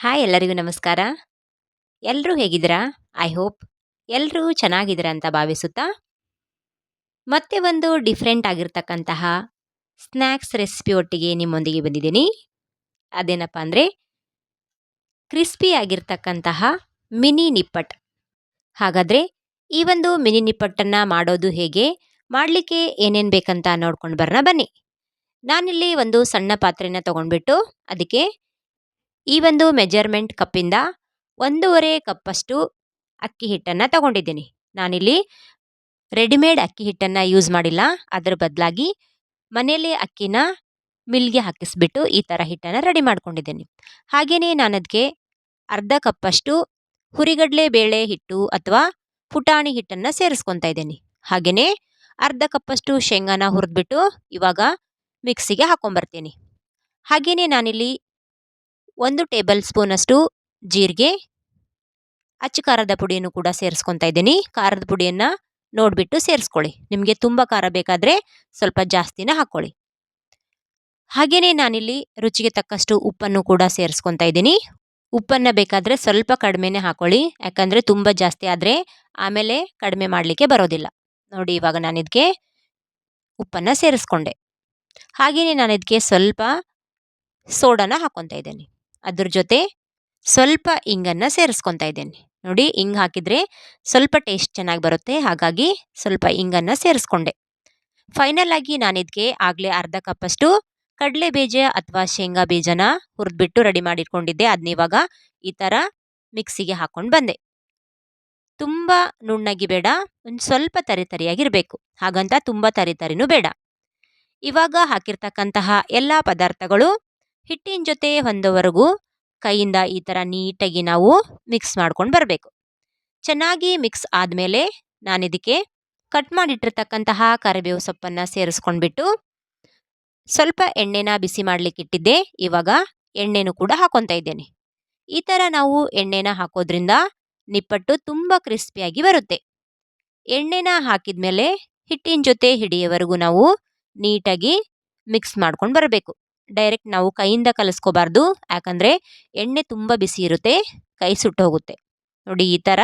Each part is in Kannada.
ಹಾಯ್ ಎಲ್ಲರಿಗೂ ನಮಸ್ಕಾರ. ಎಲ್ಲರೂ ಹೇಗಿದ್ದೀರಾ? ಐ ಹೋಪ್ ಎಲ್ಲರೂ ಚೆನ್ನಾಗಿದ್ದೀರಾ ಅಂತ ಭಾವಿಸುತ್ತಾ, ಮತ್ತೆ ಒಂದು ಡಿಫ್ರೆಂಟ್ ಆಗಿರ್ತಕ್ಕಂತಹ ಸ್ನ್ಯಾಕ್ಸ್ ರೆಸಿಪಿ ಒಟ್ಟಿಗೆ ನಿಮ್ಮೊಂದಿಗೆ ಬಂದಿದ್ದೀನಿ. ಅದೇನಪ್ಪ ಅಂದರೆ ಕ್ರಿಸ್ಪಿ ಆಗಿರ್ತಕ್ಕಂತಹ ಮಿನಿ ನಿಪ್ಪಟ್ಟು. ಹಾಗಾದರೆ ಈ ಒಂದು ಮಿನಿ ನಿಪ್ಪಟ್ಟನ್ನು ಮಾಡೋದು ಹೇಗೆ? ಮಾಡಲಿಕ್ಕೆ ಏನೇನು ಬೇಕಂತ ನೋಡ್ಕೊಂಡು ಬರೋಣ ಬನ್ನಿ. ನಾನಿಲ್ಲಿ ಒಂದು ಸಣ್ಣ ಪಾತ್ರೆನ ತೊಗೊಂಡ್ಬಿಟ್ಟು ಅದಕ್ಕೆ ಈ ಒಂದು ಮೆಜರ್ಮೆಂಟ್ ಕಪ್ಪಿಂದ 1.5 ಕಪ್ಪಷ್ಟು ಅಕ್ಕಿ ಹಿಟ್ಟನ್ನು ತಗೊಂಡಿದ್ದೀನಿ. ನಾನಿಲ್ಲಿ ರೆಡಿಮೇಡ್ ಅಕ್ಕಿ ಹಿಟ್ಟನ್ನು ಯೂಸ್ ಮಾಡಿಲ್ಲ. ಅದರ ಬದಲಾಗಿ ಮನೆಯಲ್ಲೇ ಅಕ್ಕಿನ ಮಿಲ್ಗೆ ಹಾಕಿಸ್ಬಿಟ್ಟು ಈ ಥರ ಹಿಟ್ಟನ್ನು ರೆಡಿ ಮಾಡ್ಕೊಂಡಿದ್ದೀನಿ. ಹಾಗೆಯೇ ನಾನು ಅದಕ್ಕೆ ಅರ್ಧ ಕಪ್ಪಷ್ಟು ಹುರಿಗಡಲೆ ಬೇಳೆ ಹಿಟ್ಟು ಅಥವಾ ಪುಟಾಣಿ ಹಿಟ್ಟನ್ನು ಸೇರಿಸ್ಕೊತಾ ಇದ್ದೀನಿ. ಹಾಗೆಯೇ ಅರ್ಧ ಕಪ್ಪಷ್ಟು ಶೇಂಗಾನ ಹುರಿದ್ಬಿಟ್ಟು ಇವಾಗ ಮಿಕ್ಸಿಗೆ ಹಾಕ್ಕೊಂಬರ್ತೀನಿ. ಹಾಗೆಯೇ ನಾನಿಲ್ಲಿ 1 ಟೇಬಲ್ ಸ್ಪೂನಷ್ಟು ಜೀರಿಗೆ, ಅಚ್ಚ ಖಾರದ ಪುಡಿಯನ್ನು ಕೂಡ ಸೇರಿಸ್ಕೊತಾ ಇದ್ದೀನಿ. ಖಾರದ ಪುಡಿಯನ್ನು ನೋಡಿಬಿಟ್ಟು ಸೇರಿಸ್ಕೊಳ್ಳಿ. ನಿಮಗೆ ತುಂಬ ಖಾರ ಬೇಕಾದರೆ ಸ್ವಲ್ಪ ಜಾಸ್ತಿನ ಹಾಕ್ಕೊಳ್ಳಿ. ಹಾಗೆಯೇ ನಾನಿಲ್ಲಿ ರುಚಿಗೆ ತಕ್ಕಷ್ಟು ಉಪ್ಪನ್ನು ಕೂಡ ಸೇರಿಸ್ಕೊತಾ ಇದ್ದೀನಿ. ಉಪ್ಪನ್ನು ಬೇಕಾದರೆ ಸ್ವಲ್ಪ ಕಡಿಮೆನೇ ಹಾಕ್ಕೊಳ್ಳಿ, ಯಾಕಂದರೆ ತುಂಬ ಜಾಸ್ತಿ ಆದರೆ ಆಮೇಲೆ ಕಡಿಮೆ ಮಾಡಲಿಕ್ಕೆ ಬರೋದಿಲ್ಲ. ನೋಡಿ, ಇವಾಗ ನಾನು ಇದಕ್ಕೆ ಉಪ್ಪನ್ನು ಸೇರಿಸ್ಕೊಂಡೆ. ಹಾಗೆಯೇ ನಾನು ಇದಕ್ಕೆ ಸ್ವಲ್ಪ ಸೋಡಾನ ಹಾಕ್ಕೊತಾ ಇದ್ದೀನಿ. ಅದ್ರ ಜೊತೆ ಸ್ವಲ್ಪ ಇಂಗನ್ನು ಸೇರಿಸ್ಕೊತಾ ಇದ್ದೀನಿ. ನೋಡಿ, ಇಂಗು ಹಾಕಿದರೆ ಸ್ವಲ್ಪ ಟೇಸ್ಟ್ ಚೆನ್ನಾಗಿ ಬರುತ್ತೆ, ಹಾಗಾಗಿ ಸ್ವಲ್ಪ ಇಂಗನ್ನು ಸೇರಿಸ್ಕೊಂಡೆ. ಫೈನಲ್ ಆಗಿ ನಾನು ಇದಕ್ಕೆ ಆಗಲೇ ಅರ್ಧ ಕಪ್ಪಷ್ಟು ಕಡಲೆ ಬೀಜ ಅಥವಾ ಶೇಂಗಾ ಬೀಜನ ಹುರಿದ್ಬಿಟ್ಟು ರೆಡಿ ಮಾಡಿಟ್ಕೊಂಡಿದ್ದೆ. ಅದನ್ನ ಇವಾಗ ಈ ಥರ ಮಿಕ್ಸಿಗೆ ಹಾಕ್ಕೊಂಡು ಬಂದೆ. ತುಂಬ ನುಣ್ಣಗೆ ಬೇಡ, ಒಂದು ಸ್ವಲ್ಪ ತರಿಯಾಗಿರಬೇಕು. ಹಾಗಂತ ತುಂಬ ತರಿನೂ ಬೇಡ. ಇವಾಗ ಹಾಕಿರ್ತಕ್ಕಂತಹ ಎಲ್ಲ ಪದಾರ್ಥಗಳು ಹಿಟ್ಟಿನ ಜೊತೆ ಹೊಂದೋವರೆಗೂ ಕೈಯಿಂದ ಈ ಥರ ನೀಟಾಗಿ ನಾವು ಮಿಕ್ಸ್ ಮಾಡ್ಕೊಂಡು ಬರಬೇಕು. ಚೆನ್ನಾಗಿ ಮಿಕ್ಸ್ ಆದಮೇಲೆ ನಾನಿದಕ್ಕೆ ಕಟ್ ಮಾಡಿಟ್ಟಿರ್ತಕ್ಕಂತಹ ಕರಿಬೇವು ಸೊಪ್ಪನ್ನು ಸೇರಿಸ್ಕೊಂಡ್ಬಿಟ್ಟು ಸ್ವಲ್ಪ ಎಣ್ಣೆನ ಬಿಸಿ ಮಾಡಲಿಕ್ಕೆ ಇಟ್ಟಿದ್ದೆ. ಇವಾಗ ಎಣ್ಣೆನೂ ಕೂಡ ಹಾಕ್ಕೊತಾ ಇದ್ದೇನೆ. ಈ ಥರ ನಾವು ಎಣ್ಣೆನ ಹಾಕೋದ್ರಿಂದ ನಿಪ್ಪಟ್ಟು ತುಂಬ ಕ್ರಿಸ್ಪಿಯಾಗಿ ಬರುತ್ತೆ. ಎಣ್ಣೆನ ಹಾಕಿದ ಮೇಲೆ ಹಿಟ್ಟಿನ ಜೊತೆ ಹಿಡಿಯೋವರೆಗೂ ನಾವು ನೀಟಾಗಿ ಮಿಕ್ಸ್ ಮಾಡ್ಕೊಂಡು ಬರಬೇಕು. ಡೈರೆಕ್ಟ್ ನಾವು ಕೈಯಿಂದ ಕಲಿಸ್ಕೋಬಾರ್ದು, ಯಾಕಂದರೆ ಎಣ್ಣೆ ತುಂಬ ಬಿಸಿ ಇರುತ್ತೆ, ಕೈ ಸುಟ್ಟು ಹೋಗುತ್ತೆ. ನೋಡಿ, ಈ ಥರ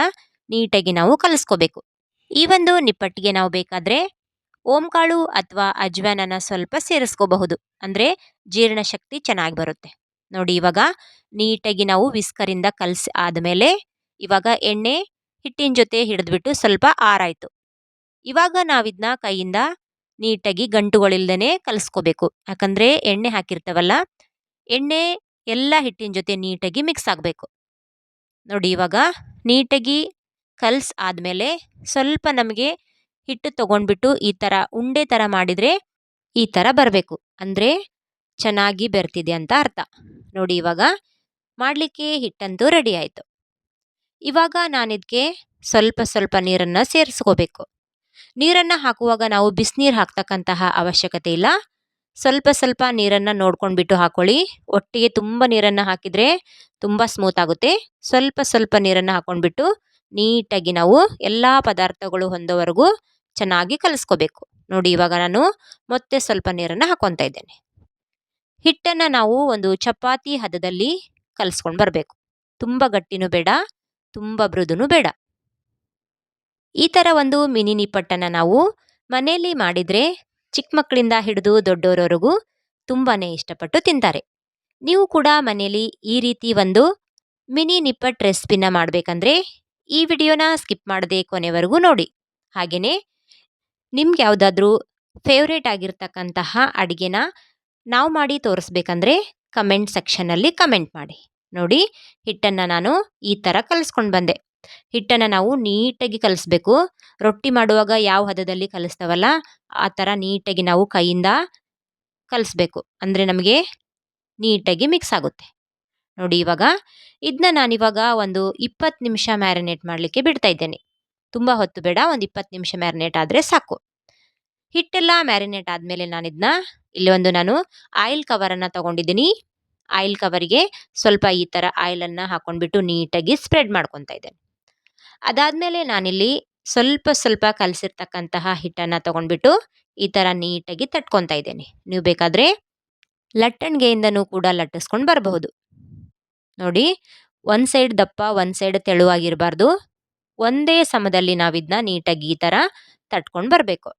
ನೀಟಾಗಿ ನಾವು ಕಲಿಸ್ಕೋಬೇಕು. ಈ ಒಂದು ನಿಪ್ಪಟ್ಟಿಗೆ ನಾವು ಬೇಕಾದರೆ ಓಂಕಾಳು ಅಥವಾ ಅಜ್ವಾನನ ಸ್ವಲ್ಪ ಸೇರಿಸ್ಕೋಬಹುದು, ಅಂದರೆ ಜೀರ್ಣಶಕ್ತಿ ಚೆನ್ನಾಗಿ ಬರುತ್ತೆ. ನೋಡಿ, ಇವಾಗ ನೀಟಾಗಿ ನಾವು ವಿಸ್ಕರಿಂದ ಕಲಸಿ ಆದಮೇಲೆ ಇವಾಗ ಎಣ್ಣೆ ಹಿಟ್ಟಿನ ಜೊತೆ ಹಿಡಿದ್ಬಿಟ್ಟು ಸ್ವಲ್ಪ ಆರಾಯಿತು. ಇವಾಗ ನಾವಿದನ್ನ ಕೈಯಿಂದ ನೀಟಾಗಿ ಗಂಟುಗಳಿಲ್ದೇ ಕಲಿಸ್ಕೋಬೇಕು, ಯಾಕಂದರೆ ಎಣ್ಣೆ ಹಾಕಿರ್ತವಲ್ಲ, ಎಣ್ಣೆ ಎಲ್ಲ ಹಿಟ್ಟಿನ ಜೊತೆ ನೀಟಾಗಿ ಮಿಕ್ಸ್ ಆಗಬೇಕು. ನೋಡಿ, ಇವಾಗ ನೀಟಾಗಿ ಕಲಸಿ ಆದಮೇಲೆ ಸ್ವಲ್ಪ ನಮಗೆ ಹಿಟ್ಟು ತೊಗೊಂಡ್ಬಿಟ್ಟು ಈ ಥರ ಉಂಡೆ ಥರ ಮಾಡಿದರೆ ಈ ಥರ ಬರಬೇಕು, ಅಂದರೆ ಚೆನ್ನಾಗಿ ಬೆರ್ತಿದೆ ಅಂತ ಅರ್ಥ. ನೋಡಿ, ಇವಾಗ ಮಾಡಲಿಕ್ಕೆ ಹಿಟ್ಟಂತೂ ರೆಡಿ ಆಯಿತು. ಇವಾಗ ನಾನಿದಕ್ಕೆ ಸ್ವಲ್ಪ ಸ್ವಲ್ಪ ನೀರನ್ನು ಸೇರಿಸ್ಕೋಬೇಕು. ನೀರನ್ನು ಹಾಕುವಾಗ ನಾವು ಬಿಸಿನೀರು ಹಾಕ್ತಕ್ಕಂತಹ ಅವಶ್ಯಕತೆ ಇಲ್ಲ. ಸ್ವಲ್ಪ ಸ್ವಲ್ಪ ನೀರನ್ನು ನೋಡ್ಕೊಂಡ್ಬಿಟ್ಟು ಹಾಕ್ಕೊಳ್ಳಿ. ಒಟ್ಟಿಗೆ ತುಂಬ ನೀರನ್ನು ಹಾಕಿದರೆ ತುಂಬ ಸ್ಮೂತ್ ಆಗುತ್ತೆ. ಸ್ವಲ್ಪ ಸ್ವಲ್ಪ ನೀರನ್ನು ಹಾಕ್ಕೊಂಡ್ಬಿಟ್ಟು ನೀಟಾಗಿ ನಾವು ಎಲ್ಲ ಪದಾರ್ಥಗಳು ಹೊಂದೋವರೆಗೂ ಚೆನ್ನಾಗಿ ಕಲಿಸ್ಕೋಬೇಕು. ನೋಡಿ, ಇವಾಗ ನಾನು ಮತ್ತೆ ಸ್ವಲ್ಪ ನೀರನ್ನು ಹಾಕ್ಕೊತಾ ಇದ್ದೇನೆ. ಹಿಟ್ಟನ್ನು ನಾವು ಒಂದು ಚಪಾತಿ ಹದದಲ್ಲಿ ಕಲಿಸ್ಕೊಂಡು ಬರಬೇಕು. ತುಂಬ ಗಟ್ಟಿನೂ ಬೇಡ, ತುಂಬ ಮೃದುನೂ ಬೇಡ. ಈ ಥರ ಒಂದು ಮಿನಿ ನಿಪ್ಪಟ್ಟನ್ನು ನಾವು ಮನೆಯಲ್ಲಿ ಮಾಡಿದರೆ ಚಿಕ್ಕ ಮಕ್ಕಳಿಂದ ಹಿಡಿದು ದೊಡ್ಡವರವರೆಗೂ ತುಂಬಾ ಇಷ್ಟಪಟ್ಟು ತಿಂತಾರೆ. ನೀವು ಕೂಡ ಮನೆಯಲ್ಲಿ ಈ ರೀತಿ ಒಂದು ಮಿನಿ ನಿಪ್ಪಟ್ಟು ರೆಸಿಪಿನ ಮಾಡಬೇಕಂದ್ರೆ ಈ ವಿಡಿಯೋನ ಸ್ಕಿಪ್ ಮಾಡದೆ ಕೊನೆವರೆಗೂ ನೋಡಿ. ಹಾಗೆಯೇ ನಿಮ್ಗೆ ಯಾವುದಾದ್ರೂ ಫೇವ್ರೇಟ್ ಆಗಿರ್ತಕ್ಕಂತಹ ಅಡುಗೆನ ನಾವು ಮಾಡಿ ತೋರಿಸ್ಬೇಕಂದ್ರೆ ಕಮೆಂಟ್ ಸೆಕ್ಷನ್ನಲ್ಲಿ ಕಮೆಂಟ್ ಮಾಡಿ. ನೋಡಿ, ಹಿಟ್ಟನ್ನು ನಾನು ಈ ಥರ ಕಲಿಸ್ಕೊಂಡು ಬಂದೆ. ಹಿಟ್ಟನ್ನು ನಾವು ನೀಟಾಗಿ ಕಲಿಸ್ಬೇಕು. ರೊಟ್ಟಿ ಮಾಡುವಾಗ ಯಾವ ಹದದಲ್ಲಿ ಕಲಿಸ್ತಾವಲ್ಲ ಆ ಥರ ನೀಟಾಗಿ ನಾವು ಕೈಯಿಂದ ಕಲಿಸ್ಬೇಕು, ಅಂದರೆ ನಮಗೆ ನೀಟಾಗಿ ಮಿಕ್ಸ್ ಆಗುತ್ತೆ. ನೋಡಿ, ಇವಾಗ ಇದನ್ನ ನಾನಿವಾಗ ಒಂದು 20 ನಿಮಿಷ ಮ್ಯಾರಿನೇಟ್ ಮಾಡಲಿಕ್ಕೆ ಬಿಡ್ತಾ ಇದ್ದೇನೆ. ತುಂಬ ಹೊತ್ತು ಬೇಡ, ಒಂದು 20 ನಿಮಿಷ ಮ್ಯಾರಿನೇಟ್ ಆದರೆ ಸಾಕು. ಹಿಟ್ಟೆಲ್ಲ ಮ್ಯಾರಿನೇಟ್ ಆದಮೇಲೆ ನಾನು ಆಯಿಲ್ ಕವರನ್ನು ತೊಗೊಂಡಿದ್ದೀನಿ. ಆಯಿಲ್ ಕವರಿಗೆ ಸ್ವಲ್ಪ ಈ ಥರ ಆಯಿಲನ್ನು ಹಾಕ್ಕೊಂಡ್ಬಿಟ್ಟು ನೀಟಾಗಿ ಸ್ಪ್ರೆಡ್ ಮಾಡ್ಕೊತಾ ಇದ್ದೇನೆ. ಅದಾದಮೇಲೆ ನಾನಿಲ್ಲಿ ಸ್ವಲ್ಪ ಸ್ವಲ್ಪ ಕಲಸಿರ್ತಕ್ಕಂತಹ ಹಿಟ್ಟನ್ನು ತೊಗೊಂಡ್ಬಿಟ್ಟು ಈ ಥರ ನೀಟಾಗಿ ತಟ್ಕೊತಾ ಇದ್ದೇನೆ. ನೀವು ಬೇಕಾದರೆ ಲಟ್ಟಣಿಗೆಯಿಂದನೂ ಕೂಡ ಲಟ್ಟಿಸ್ಕೊಂಡು ಬರಬಹುದು. ನೋಡಿ, ಒಂದು ಸೈಡ್ ದಪ್ಪ ಒಂದು ಸೈಡ್ ತೆಳುವಾಗಿರಬಾರ್ದು. ಒಂದೇ ಸಮದಲ್ಲಿ ನಾವಿದನ್ನ ನೀಟಾಗಿ ಈ ಥರ ತಟ್ಕೊಂಡು ಬರಬೇಕು.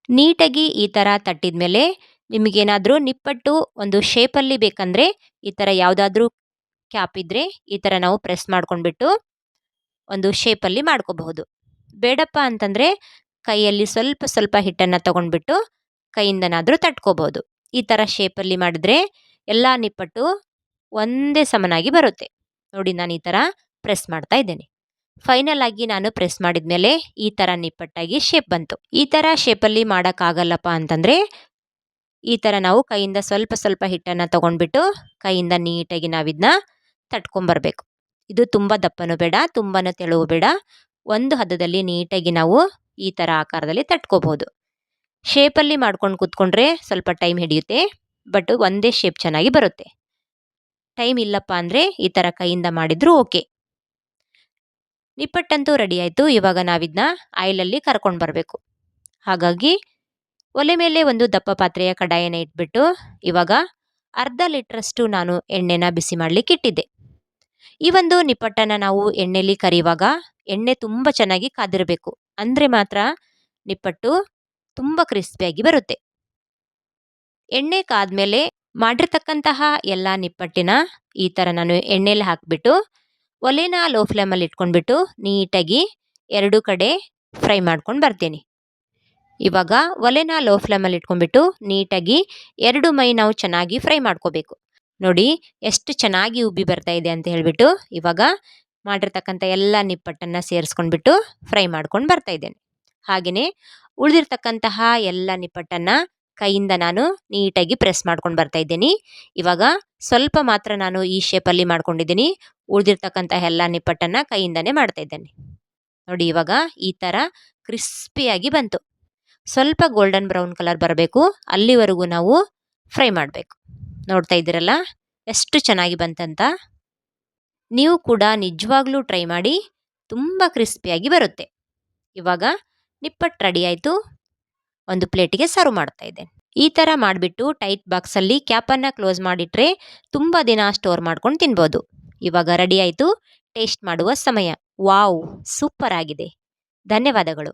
ನೀಟಾಗಿ ಈ ಥರ ತಟ್ಟಿದ ನಿಮಗೇನಾದರೂ ನಿಪ್ಪಟ್ಟು ಒಂದು ಶೇಪಲ್ಲಿ ಬೇಕಂದರೆ ಈ ಥರ ಯಾವುದಾದ್ರೂ ಕ್ಯಾಪ್ ಇದ್ದರೆ ಈ ಥರ ನಾವು ಪ್ರೆಸ್ ಮಾಡ್ಕೊಂಡ್ಬಿಟ್ಟು ಒಂದು ಶೇಪಲ್ಲಿ ಮಾಡ್ಕೋಬಹುದು. ಬೇಡಪ್ಪ ಅಂತಂದರೆ ಕೈಯಲ್ಲಿ ಸ್ವಲ್ಪ ಸ್ವಲ್ಪ ಹಿಟ್ಟನ್ನು ತಗೊಂಡ್ಬಿಟ್ಟು ಕೈಯಿಂದನಾದರೂ ತಟ್ಕೋಬಹುದು. ಈ ಥರ ಶೇಪಲ್ಲಿ ಮಾಡಿದ್ರೆ ಎಲ್ಲ ನಿಪ್ಪಟ್ಟು ಒಂದೇ ಸಮನಾಗಿ ಬರುತ್ತೆ. ನೋಡಿ, ನಾನು ಈ ಥರ ಪ್ರೆಸ್ ಮಾಡ್ತಾ ಇದ್ದೇನೆ. ಫೈನಲ್ ಆಗಿ ನಾನು ಪ್ರೆಸ್ ಮಾಡಿದ ಮೇಲೆ ಈ ಥರ ನಿಪ್ಪಟ್ಟಾಗಿ ಶೇಪ್ ಬಂತು. ಈ ಥರ ಶೇಪಲ್ಲಿ ಮಾಡೋಕ್ಕಾಗಲ್ಲಪ್ಪ ಅಂತಂದರೆ ಈ ಥರ ನಾವು ಕೈಯಿಂದ ಸ್ವಲ್ಪ ಸ್ವಲ್ಪ ಹಿಟ್ಟನ್ನು ತಗೊಂಡ್ಬಿಟ್ಟು ಕೈಯಿಂದ ನೀಟಾಗಿ ನಾವಿದನ್ನ ತಟ್ಕೊಂಬರ್ಬೇಕು. ಇದು ತುಂಬ ದಪ್ಪನೂ ಬೇಡ, ತುಂಬಾ ತೆಳುವು ಬೇಡ. ಒಂದು ಹದದಲ್ಲಿ ನೀಟಾಗಿ ನಾವು ಈ ಥರ ಆಕಾರದಲ್ಲಿ ತಟ್ಕೋಬಹುದು. ಶೇಪಲ್ಲಿ ಮಾಡ್ಕೊಂಡು ಕೂತ್ಕೊಂಡ್ರೆ ಸ್ವಲ್ಪ ಟೈಮ್ ಹಿಡಿಯುತ್ತೆ, ಬಟ್ ಒಂದೇ ಶೇಪ್ ಚೆನ್ನಾಗಿ ಬರುತ್ತೆ. ಟೈಮ್ ಇಲ್ಲಪ್ಪ ಅಂದರೆ ಈ ಥರ ಕೈಯಿಂದ ಮಾಡಿದರೂ ಓಕೆ. ನಿಪ್ಪಟ್ಟಂತೂ ರೆಡಿ ಆಯಿತು. ಇವಾಗ ನಾವಿದನ್ನ ಆಯಿಲಲ್ಲಿ ಕರ್ಕೊಂಡು ಬರಬೇಕು. ಹಾಗಾಗಿ ಒಲೆ ಮೇಲೆ ಒಂದು ದಪ್ಪ ಪಾತ್ರೆಯ ಕಡಾಯಿನ ಇಟ್ಬಿಟ್ಟು ಇವಾಗ ಅರ್ಧ ಲೀಟ್ರಷ್ಟು ನಾನು ಎಣ್ಣೆನ ಬಿಸಿ ಮಾಡಲಿಕ್ಕೆ ಇಟ್ಟಿದ್ದೆ. ಈ ಒಂದು ನಿಪ್ಪಟ್ಟನ್ನು ನಾವು ಎಣ್ಣೆಲಿ ಕರಿಯುವಾಗ ಎಣ್ಣೆ ತುಂಬ ಚೆನ್ನಾಗಿ ಕಾದಿರಬೇಕು, ಅಂದರೆ ಮಾತ್ರ ನಿಪ್ಪಟ್ಟು ತುಂಬ ಕ್ರಿಸ್ಪಿಯಾಗಿ ಬರುತ್ತೆ. ಎಣ್ಣೆ ಕಾದ್ಮೇಲೆ ಮಾಡಿರ್ತಕ್ಕಂತಹ ಎಲ್ಲ ನಿಪ್ಪಟ್ಟಿನ ಈ ಥರ ನಾನು ಎಣ್ಣೆಲಿ ಹಾಕಿಬಿಟ್ಟು ಒಲೆನ ಲೋ ಫ್ಲೇಮಲ್ಲಿ ಇಟ್ಕೊಂಡ್ಬಿಟ್ಟು ನೀಟಾಗಿ ಎರಡು ಕಡೆ ಫ್ರೈ ಮಾಡ್ಕೊಂಡು ಬರ್ತೀನಿ. ಇವಾಗ ಒಲೆನ ಲೋ ಫ್ಲೇಮಲ್ಲಿ ಇಟ್ಕೊಂಡ್ಬಿಟ್ಟು ನೀಟಾಗಿ ಎರಡು ಮೈ ನಾವು ಚೆನ್ನಾಗಿ ಫ್ರೈ ಮಾಡ್ಕೋಬೇಕು. ನೋಡಿ ಎಷ್ಟು ಚೆನ್ನಾಗಿ ಉಬ್ಬಿ ಬರ್ತಾ ಇದೆ ಅಂತ ಹೇಳಿಬಿಟ್ಟು ಇವಾಗ ಮಾಡಿರ್ತಕ್ಕಂಥ ಎಲ್ಲ ನಿಪ್ಪಟ್ಟನ್ನು ಸೇರಿಸ್ಕೊಂಡ್ಬಿಟ್ಟು ಫ್ರೈ ಮಾಡ್ಕೊಂಡು ಬರ್ತಾ ಇದ್ದೇನೆ. ಹಾಗೆಯೇ ಉಳಿದಿರ್ತಕ್ಕಂತಹ ಎಲ್ಲ ನಿಪ್ಪಟ್ಟನ್ನು ಕೈಯಿಂದ ನಾನು ನೀಟಾಗಿ ಪ್ರೆಸ್ ಮಾಡ್ಕೊಂಡು ಬರ್ತಾ ಇದ್ದೀನಿ. ಇವಾಗ ಸ್ವಲ್ಪ ಮಾತ್ರ ನಾನು ಈ ಶೇಪಲ್ಲಿ ಮಾಡ್ಕೊಂಡಿದ್ದೀನಿ. ಉಳಿದಿರ್ತಕ್ಕಂಥ ಎಲ್ಲ ನಿಪ್ಪಟ್ಟನ್ನು ಕೈಯಿಂದನೇ ಮಾಡ್ತಾ ಇದ್ದೇನೆ. ನೋಡಿ, ಇವಾಗ ಈ ಥರ ಕ್ರಿಸ್ಪಿಯಾಗಿ ಬಂತು. ಸ್ವಲ್ಪ ಗೋಲ್ಡನ್ ಬ್ರೌನ್ ಕಲರ್ ಬರಬೇಕು, ಅಲ್ಲಿವರೆಗೂ ನಾವು ಫ್ರೈ ಮಾಡಬೇಕು. ನೋಡ್ತಾ ಇದ್ದೀರಲ್ಲ ಎಷ್ಟು ಚೆನ್ನಾಗಿ ಬಂತಂತ. ನೀವು ಕೂಡ ನಿಜವಾಗ್ಲೂ ಟ್ರೈ ಮಾಡಿ, ತುಂಬ ಕ್ರಿಸ್ಪಿಯಾಗಿ ಬರುತ್ತೆ. ಇವಾಗ ನಿಪ್ಪಟ್ಟು ರೆಡಿ ಆಯಿತು. ಒಂದು ಪ್ಲೇಟಿಗೆ ಸರ್ವ್ ಮಾಡ್ತಾ ಇದ್ದೇನೆ. ಈ ಥರ ಮಾಡಿಬಿಟ್ಟು ಟೈಟ್ ಬಾಕ್ಸಲ್ಲಿ ಕ್ಯಾಪನ್ನು ಕ್ಲೋಸ್ ಮಾಡಿಟ್ರೆ ತುಂಬ ದಿನ ಸ್ಟೋರ್ ಮಾಡ್ಕೊಂಡು ತಿನ್ಬೋದು. ಇವಾಗ ರೆಡಿ ಆಯಿತು. ಟೇಸ್ಟ್ ಮಾಡುವ ಸಮಯ. ವಾವ್, ಸೂಪರ್ ಆಗಿದೆ. ಧನ್ಯವಾದಗಳು.